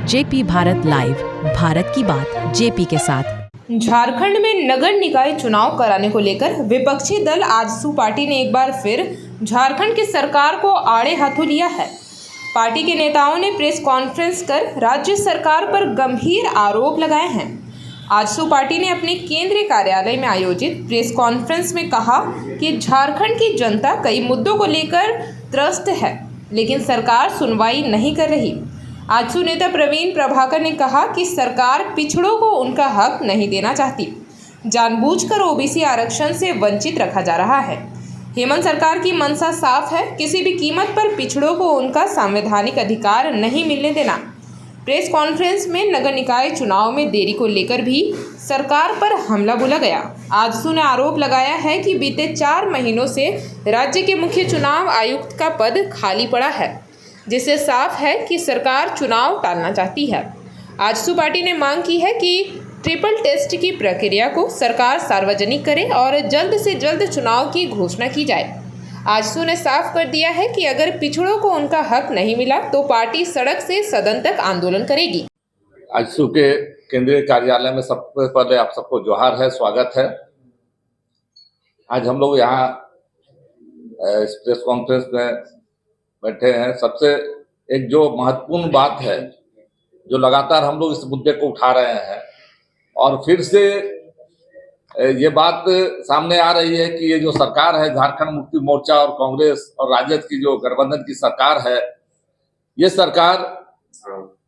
JP Bharat live, Bharat की बात JP के साथ। झारखंड में नगर निकाय चुनाव कराने को लेकर विपक्षी दल आजसू पार्टी ने एक बार फिर झारखंड की सरकार को आड़े हाथों लिया है। पार्टी के नेताओं ने प्रेस कॉन्फ्रेंस कर राज्य सरकार पर गंभीर आरोप लगाए हैं। आजसू पार्टी ने अपने केंद्रीय कार्यालय में आयोजित प्रेस कॉन्फ्रेंस में कहा कि झारखंड की जनता कई मुद्दों को लेकर त्रस्त है, लेकिन सरकार सुनवाई नहीं कर रही। आजसू नेता प्रवीण प्रभाकर ने कहा कि सरकार पिछड़ों को उनका हक नहीं देना चाहती, जानबूझकर ओबीसी आरक्षण से वंचित रखा जा रहा है। हेमंत सरकार की मंशा साफ है, किसी भी कीमत पर पिछड़ों को उनका संवैधानिक अधिकार नहीं मिलने देना। प्रेस कॉन्फ्रेंस में नगर निकाय चुनाव में देरी को लेकर भी सरकार पर हमला बोला गया। आजसू ने आरोप लगाया है कि बीते 4 महीनों से राज्य के मुख्य चुनाव आयुक्त का पद खाली पड़ा है, जिससे साफ है कि सरकार चुनाव टालना चाहती है। आजसू पार्टी ने मांग की है कि ट्रिपल टेस्ट की प्रक्रिया को सरकार सार्वजनिक करे और जल्द से जल्द चुनाव की घोषणा की जाए। आजसू ने साफ कर दिया है कि अगर पिछड़ों को उनका हक नहीं मिला तो पार्टी सड़क से सदन तक आंदोलन करेगी। आजसू के केंद्रीय कार्यालय में सबसे पहले आप सबको जोहार है, स्वागत है। आज हम लोग यहाँ इस प्रेस कॉन्फ्रेंस में बैठे हैं। सबसे एक जो महत्वपूर्ण बात है, जो लगातार हम लोग इस मुद्दे को उठा रहे हैं और फिर से ये बात सामने आ रही है कि ये जो सरकार है, झारखंड मुक्ति मोर्चा और कांग्रेस और राजद की जो गठबंधन की सरकार है, ये सरकार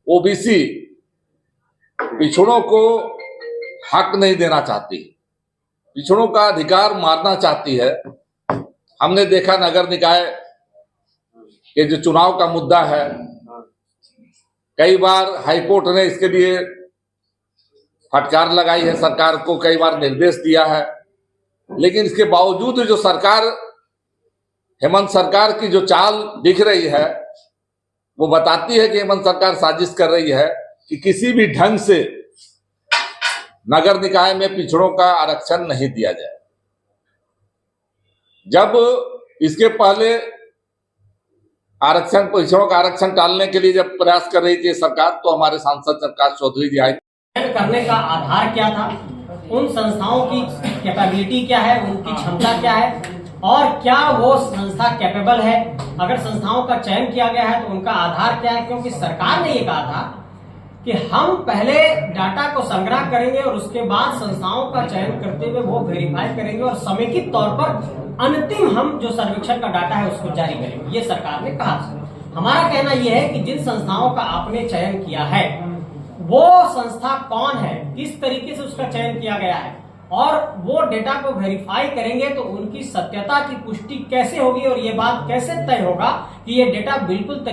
ओबीसी पिछड़ों को हक नहीं देना चाहती, पिछड़ों का अधिकार मारना चाहती है। हमने देखा नगर निकाय के जो चुनाव का मुद्दा है, कई बार हाईकोर्ट ने इसके लिए फटकार लगाई है सरकार को, कई बार निर्देश दिया है, लेकिन इसके बावजूद जो सरकार, हेमंत सरकार की जो चाल दिख रही है, वो बताती है कि हेमंत सरकार साजिश कर रही है कि किसी भी ढंग से नगर निकाय में पिछड़ों का आरक्षण नहीं दिया जाए। जब इसके पहले आरक्षण, पिछड़ों का आरक्षण टालने के लिए जब प्रयास कर रही थी सरकार, तो हमारे सांसद प्रकाश चौधरी जी आए। करने का आधार क्या था, उन संस्थाओं की कैपेबिलिटी क्या है, उनकी क्षमता क्या है और क्या वो संस्था कैपेबल है। अगर संस्थाओं का चयन किया गया है तो उनका आधार क्या है, क्योंकि सरकार ने ये कहा था कि हम पहले डाटा को संग्रह करेंगे और उसके बाद संस्थाओं का चयन करते हुए वो वेरीफाई करेंगे और समेकित तौर पर अंतिम हम जो सर्वेक्षण का डाटा है उसको जारी करेंगे, ये सरकार ने कहा। हमारा कहना यह है कि जिन संस्थाओं का आपने चयन किया है वो संस्था कौन है, किस तरीके से उसका चयन किया गया है और वो डेटा को वेरीफाई करेंगे तो उनकी सत्यता की पुष्टि कैसे होगी और ये बात कैसे तय होगा कि ये डेटा बिल्कुल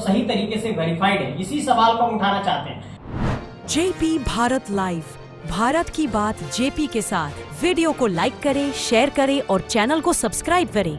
सही तरीके से वेरीफाइड है। इसी सवाल को हम उठाना चाहते हैं। जेपी भारत लाइव, भारत की बात जेपी के साथ। वीडियो को लाइक करें, शेयर करें और चैनल को सब्सक्राइब करें।